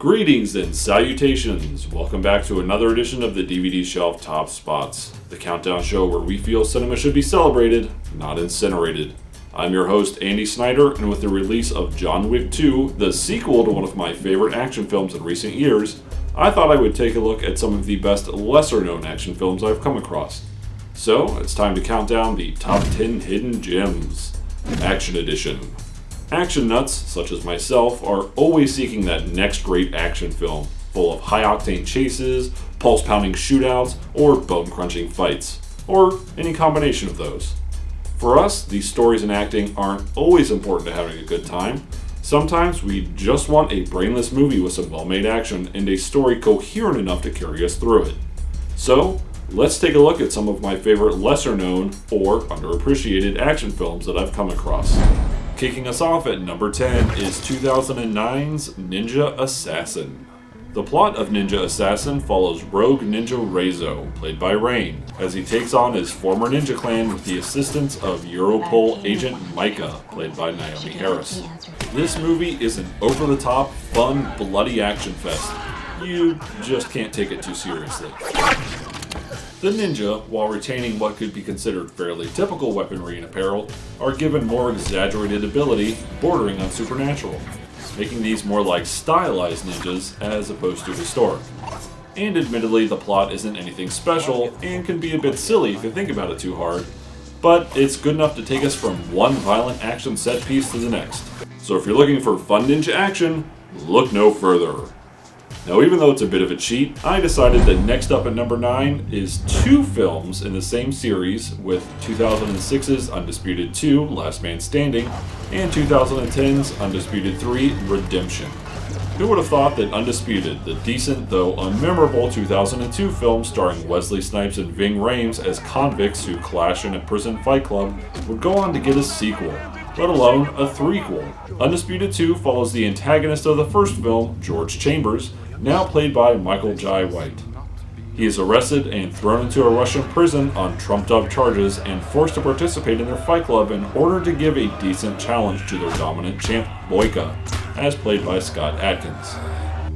Greetings and salutations! Welcome back to another edition of the DVD Shelf Top Spots, the countdown show where we feel cinema should be celebrated, not incinerated. I'm your host, Andy Snyder, and with the release of John Wick 2, the sequel to one of my favorite action films in recent years, I thought I would take a look at some of the best lesser-known action films I've come across. So, it's time to count down the top 10 hidden gems. Action Edition. Action nuts, such as myself, are always seeking that next great action film, full of high-octane chases, pulse-pounding shootouts, or bone-crunching fights, or any combination of those. For us, these stories and acting aren't always important to having a good time. Sometimes we just want a brainless movie with some well-made action and a story coherent enough to carry us through it. So, let's take a look at some of my favorite lesser-known or underappreciated action films that I've come across. Kicking us off at number 10 is 2009's Ninja Assassin. The plot of Ninja Assassin follows rogue ninja Reizo, played by Rain, as he takes on his former ninja clan with the assistance of Europol agent Micah, played by Naomi Harris. This movie is an over-the-top, fun, bloody action fest. You just can't take it too seriously. The ninja, while retaining what could be considered fairly typical weaponry and apparel, are given more exaggerated ability, bordering on supernatural, making these more like stylized ninjas as opposed to historic. And admittedly, the plot isn't anything special and can be a bit silly if you think about it too hard, but it's good enough to take us from one violent action set piece to the next. So if you're looking for fun ninja action, look no further. Now, even though it's a bit of a cheat, I decided that next up at number 9 is two films in the same series, with 2006's Undisputed II, Last Man Standing, and 2010's Undisputed III, Redemption. Who would have thought that Undisputed, the decent though unmemorable 2002 film starring Wesley Snipes and Ving Rhames as convicts who clash in a prison fight club, would go on to get a sequel, let alone a threequel. Undisputed 2 follows the antagonist of the first film, George Chambers, now played by Michael Jai White. He is arrested and thrown into a Russian prison on trumped-up charges and forced to participate in their fight club in order to give a decent challenge to their dominant champ, Boyka, as played by Scott Adkins.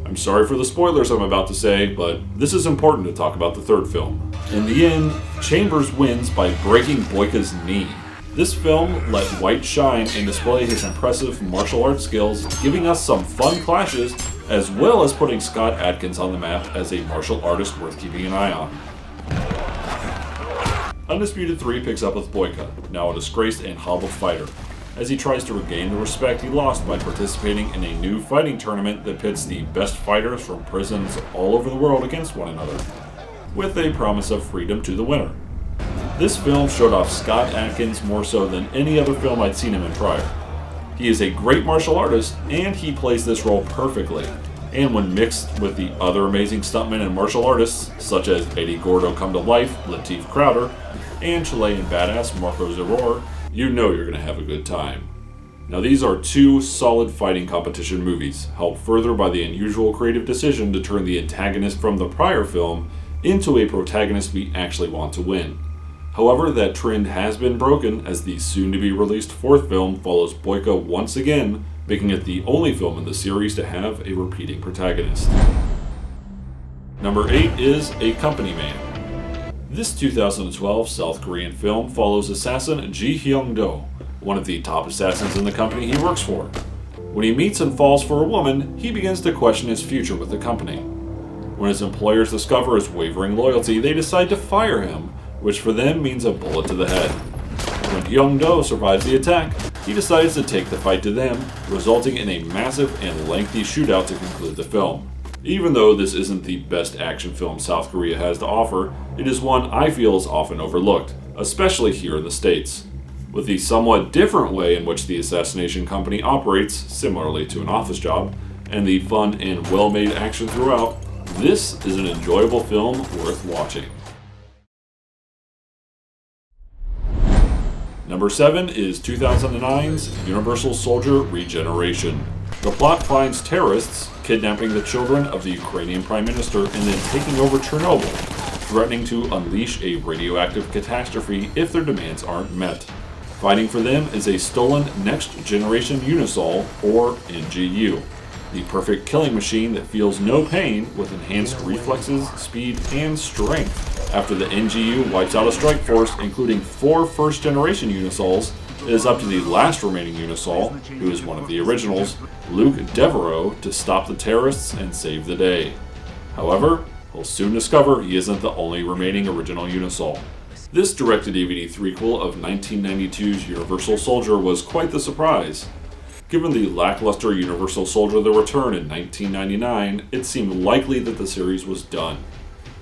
I'm sorry for the spoilers I'm about to say, but this is important to talk about the third film. In the end, Chambers wins by breaking Boyka's knee. This film let White shine and display his impressive martial arts skills, giving us some fun clashes, as well as putting Scott Adkins on the map as a martial artist worth keeping an eye on. Undisputed 3 picks up with Boyka, now a disgraced and hobbled fighter, as he tries to regain the respect he lost by participating in a new fighting tournament that pits the best fighters from prisons all over the world against one another, with a promise of freedom to the winner. This film showed off Scott Adkins more so than any other film I'd seen him in prior. He is a great martial artist, and he plays this role perfectly. And when mixed with the other amazing stuntmen and martial artists, such as Eddie Gordo come to life, Lateef Crowder, and Chilean badass Marco Zaror, you know you're going to have a good time. Now, these are two solid fighting competition movies, helped further by the unusual creative decision to turn the antagonist from the prior film into a protagonist we actually want to win. However, that trend has been broken as the soon-to-be-released fourth film follows Boyka once again, making it the only film in the series to have a repeating protagonist. Number 8 is A Company Man. This 2012 South Korean film follows assassin Ji Hyung-do, one of the top assassins in the company he works for. When he meets and falls for a woman, he begins to question his future with the company. When his employers discover his wavering loyalty, they decide to fire him, which for them means a bullet to the head. When Hyung-do survives the attack, he decides to take the fight to them, resulting in a massive and lengthy shootout to conclude the film. Even though this isn't the best action film South Korea has to offer, it is one I feel is often overlooked, especially here in the States. With the somewhat different way in which the assassination company operates, similarly to an office job, and the fun and well-made action throughout, this is an enjoyable film worth watching. Number 7 is 2009's Universal Soldier Regeneration. The plot finds terrorists kidnapping the children of the Ukrainian Prime Minister and then taking over Chernobyl, threatening to unleash a radioactive catastrophe if their demands aren't met. Fighting for them is a stolen Next Generation Unisol, or NGU. The perfect killing machine that feels no pain with enhanced reflexes, speed, and strength. After the NGU wipes out a strike force, including 4 first-generation Unisols, it is up to the last remaining Unisol, who is one of the originals, Luke Devereaux, to stop the terrorists and save the day. However, we'll soon discover he isn't the only remaining original Unisol. This direct-to-DVD threequel of 1992's Universal Soldier was quite the surprise. Given the lackluster Universal Soldier The Return in 1999, it seemed likely that the series was done.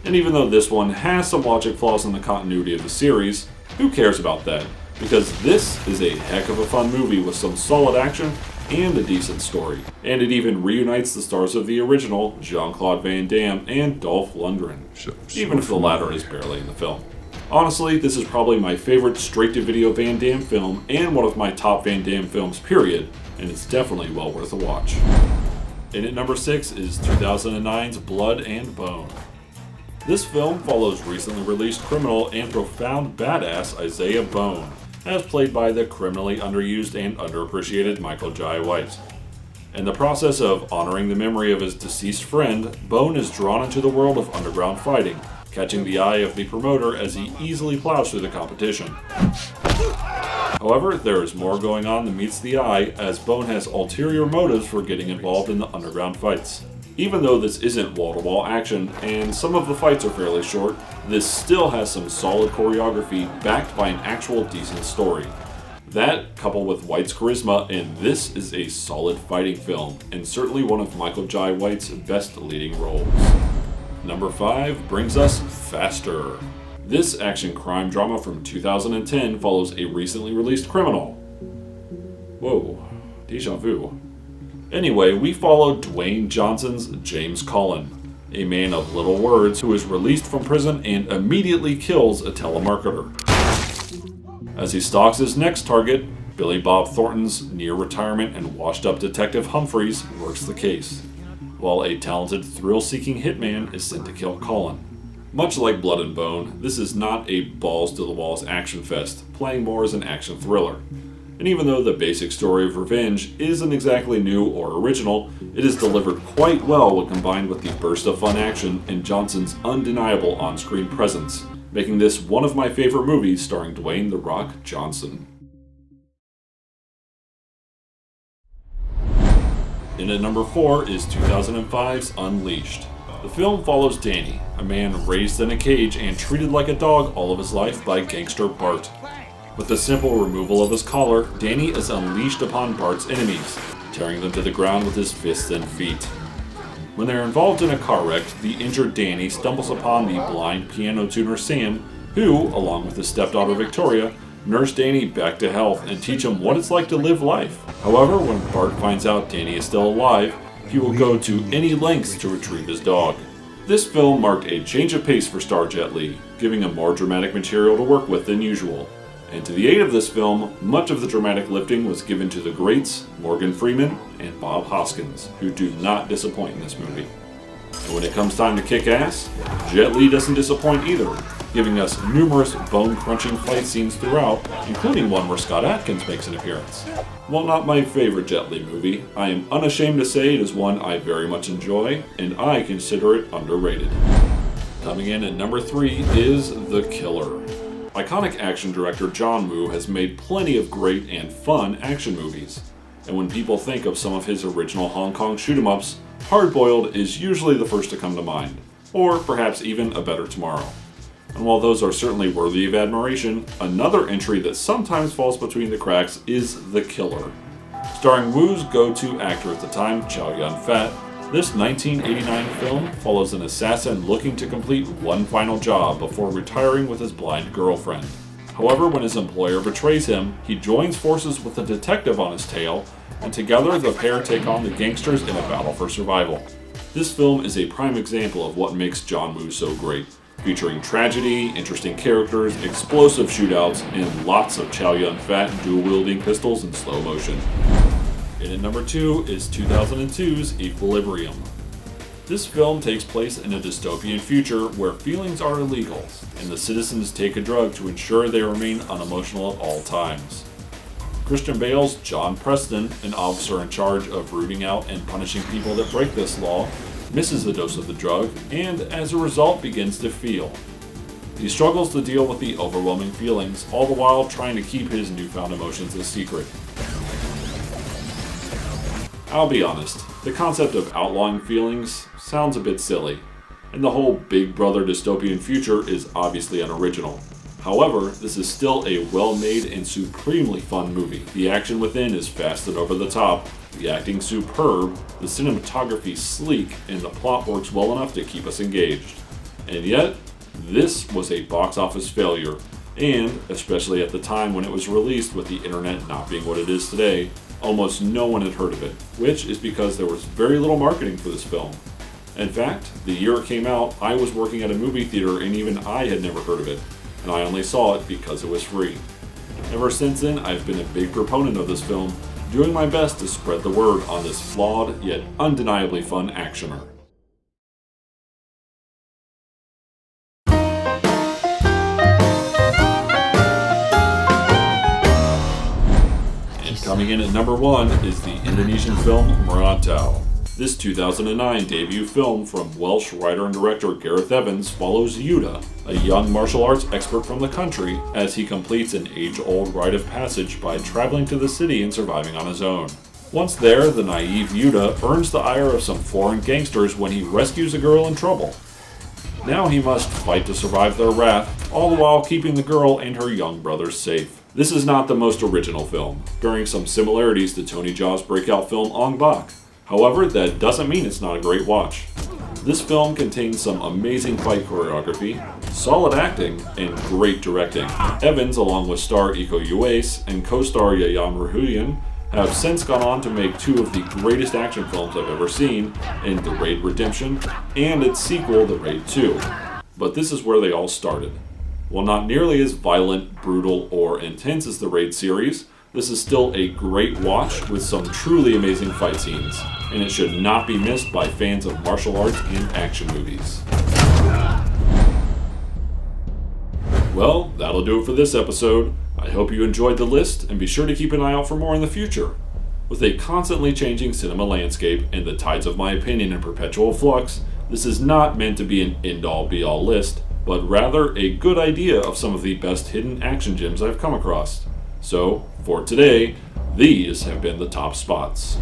And even though this one has some logic flaws in the continuity of the series, who cares about that? Because this is a heck of a fun movie with some solid action and a decent story. And it even reunites the stars of the original, Jean-Claude Van Damme and Dolph Lundgren, even if the latter is barely in the film. Honestly, this is probably my favorite straight-to-video Van Damme film and one of my top Van Damme films period, and it's definitely well worth a watch. In at number 6 is 2009's Blood and Bone. This film follows recently released criminal and profound badass Isaiah Bone, as played by the criminally underused and underappreciated Michael Jai White. In the process of honoring the memory of his deceased friend, Bone is drawn into the world of underground fighting, catching the eye of the promoter as he easily plows through the competition. However, there is more going on than meets the eye, as Bone has ulterior motives for getting involved in the underground fights. Even though this isn't wall-to-wall action, and some of the fights are fairly short, this still has some solid choreography backed by an actual decent story. That, coupled with White's charisma, and this is a solid fighting film, and certainly one of Michael Jai White's best leading roles. Number 5 brings us Faster. This action crime drama from 2010 follows a recently released criminal. Whoa, deja vu. Anyway, we follow Dwayne Johnson's James Cullen, a man of little words who is released from prison and immediately kills a telemarketer. As he stalks his next target, Billy Bob Thornton's near-retirement and washed-up Detective Humphreys works the case, while a talented, thrill-seeking hitman is sent to kill Cullen. Much like Blood and Bone, this is not a balls-to-the-walls action fest, playing more as an action thriller. And even though the basic story of revenge isn't exactly new or original, it is delivered quite well when combined with the burst of fun action and Johnson's undeniable on-screen presence, making this one of my favorite movies starring Dwayne "The Rock" Johnson. In at number 4 is 2005's Unleashed. The film follows Danny, a man raised in a cage and treated like a dog all of his life by gangster Bart. With the simple removal of his collar, Danny is unleashed upon Bart's enemies, tearing them to the ground with his fists and feet. When they are involved in a car wreck, the injured Danny stumbles upon the blind piano tuner Sam, who, along with his stepdaughter Victoria, nurse Danny back to health and teach him what it's like to live life. However, when Bart finds out Danny is still alive, he will go to any lengths to retrieve his dog. This film marked a change of pace for star Jet Li, giving him more dramatic material to work with than usual. And to the aid of this film, much of the dramatic lifting was given to the greats Morgan Freeman and Bob Hoskins, who do not disappoint in this movie. And when it comes time to kick ass, Jet Li doesn't disappoint either, giving us numerous bone-crunching fight scenes throughout, including one where Scott Adkins makes an appearance. While not my favorite Jet Li movie, I am unashamed to say it is one I very much enjoy, and I consider it underrated. Coming in at number 3 is The Killer. Iconic action director John Woo has made plenty of great and fun action movies, and when people think of some of his original Hong Kong shoot-'em-ups, Hard Boiled is usually the first to come to mind, or perhaps even A Better Tomorrow. And while those are certainly worthy of admiration, another entry that sometimes falls between the cracks is The Killer. Starring Woo's go-to actor at the time, Chow Yun-fat, this 1989 film follows an assassin looking to complete one final job before retiring with his blind girlfriend. However, when his employer betrays him, he joins forces with a detective on his tail, and together the pair take on the gangsters in a battle for survival. This film is a prime example of what makes John Woo so great, featuring tragedy, interesting characters, explosive shootouts, and lots of Chow Yun-fat dual-wielding pistols in slow motion. And at number 2 is 2002's Equilibrium. This film takes place in a dystopian future where feelings are illegal, and the citizens take a drug to ensure they remain unemotional at all times. Christian Bale's John Preston, an officer in charge of rooting out and punishing people that break this law, misses a dose of the drug and, as a result, begins to feel. He struggles to deal with the overwhelming feelings, all the while trying to keep his newfound emotions a secret. I'll be honest, the concept of outlawing feelings sounds a bit silly, and the whole Big Brother dystopian future is obviously unoriginal. However, this is still a well-made and supremely fun movie. The action within is fast and over the top, the acting superb, the cinematography sleek, and the plot works well enough to keep us engaged. And yet, this was a box office failure, and, especially at the time when it was released with the internet not being what it is today, almost no one had heard of it, which is because there was very little marketing for this film. In fact, the year it came out, I was working at a movie theater and even I had never heard of it, and I only saw it because it was free. Ever since then, I've been a big proponent of this film, doing my best to spread the word on this flawed yet undeniably fun actioner. And coming in at number 1 is the Indonesian film Merantau. This 2009 debut film from Welsh writer and director Gareth Evans follows Yuda, a young martial arts expert from the country, as he completes an age-old rite of passage by traveling to the city and surviving on his own. Once there, the naive Yuda earns the ire of some foreign gangsters when he rescues a girl in trouble. Now he must fight to survive their wrath, all the while keeping the girl and her young brothers safe. This is not the most original film, bearing some similarities to Tony Jaa's breakout film Ong Bak. However, that doesn't mean it's not a great watch. This film contains some amazing fight choreography, solid acting, and great directing. Evans, along with star Iko Uwais and co-star Yayan Ruhian, have since gone on to make 2 of the greatest action films I've ever seen, in The Raid Redemption and its sequel, The Raid 2. But this is where they all started. While not nearly as violent, brutal, or intense as the Raid series, this is still a great watch with some truly amazing fight scenes, and it should not be missed by fans of martial arts and action movies. Well, that'll do it for this episode. I hope you enjoyed the list, and be sure to keep an eye out for more in the future. With a constantly changing cinema landscape and the tides of my opinion in perpetual flux, this is not meant to be an end-all be-all list, but rather a good idea of some of the best hidden action gems I've come across. So, for today, these have been the top spots.